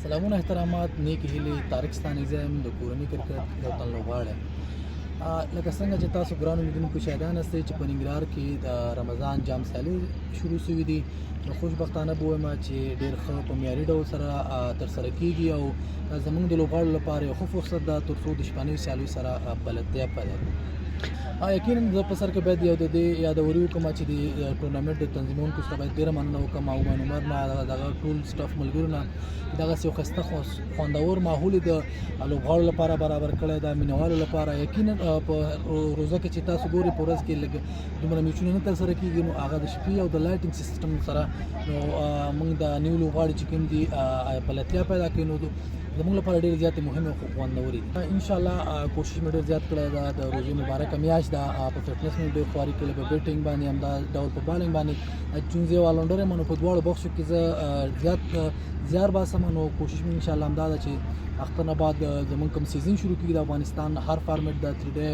سلامونه احترامات نیک هیلې طارق ستانکزی زم د کورنۍ کرکټ یو تن لوبغاړی لکه څنګه چې تاسو ګرانو لیدونکو شاهدان یاستئ چې په ننګرهار کې د رمضان جام سیالۍ شروع شوي دي. نو خوشبختانه به وایم چې ډېر ښه په معیاري ډول سره ترسره کیږي او زموږ د لوبغاړو لپاره یو ښه فرصت ده تر څو د شپنیو سیالیو سره بلدتیا پیدا کړو. یقینا زه په سر کې باید یو د دې یادوري وکړم چې د ټورنامنټ د تنظیمونکو څخه باید ډېره مننه وکړم او عمر نه دغه ټول سټاف ملګرو نه دغسې یو ښایسته خوندور ماحول یې د لوبغاړو لپاره برابر کړی ده، مینهوالو لپاره. یقینا په روزه کې چې تاسو ګورئ په ورځ کې لږ دومره میچونه نه ترسره کېږي، نو هغه د شپې او د لایټینګ سیسټم سره نو موږ د نوي لوبغاړي چې کوم دي بلدتیا پیدا کوي، نو زموږ لپاره ډېرې زیاتې مهمې او خوندورې دي. انشاءالله کوشش مې ډېر زیات کړی ده. د روژې مبارکه میاشت ده، په فټنس مې ډېر خواري کړې، په بیټینګ باندې همدا ډول په بالینګ باندې چون زه یو آلراونډر یم، نو په دواړو بخشو کې زه زیات زیار باسم. نو کوشش مې انشاءالله همدا ده چې اختر نه بعد زموږ کوم سیزن شروع کېږي د افغانستان هر فارمیټ د 3 ډے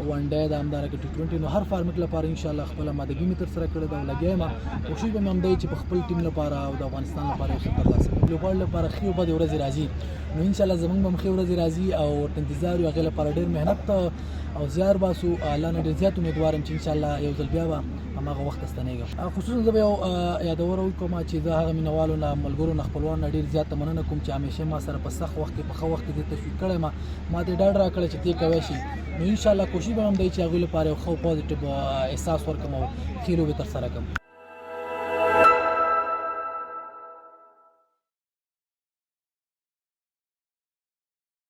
1 ډے د همدارنګه T20 نو هر فارمیټ لپاره انشاءالله خپل آمادګي مې ترسره کړې ده او لګیا یم. کوشش به مې همدا وي چې په خپل ټیم لپاره او د افغانستان لپاره یو څه ترلاسه کړم. لوبغاړو لپاره ښې او بدې ورځې راځي، نو انشاءالله زموږ به هم ښې ورځې راځي او ورته انتظار یو. هغې لپاره ډېر محنت او زیار باسو. الله نه ډېر زیات امیدوار یم چې انشاءالله یو ځل بیا به هماغه وخت ستنېږم. خصوصا زه به یو یادوره وکړم چې زه هغه مینهوالو نه، ملګرو نه، خپلوانو نه ډېر زیاته مننه کوم چې همیشه ما سره په سخت وخت کې په ښه وخت کې دې تشویق کړی ما ته ډاډ راکړی چې دې کوی شي. نو انشاءالله کوشش به هم دی چې هغوی لپاره یو ښه او پازیټیو احساس ورکړم او ښې لوبې ترسره کړم.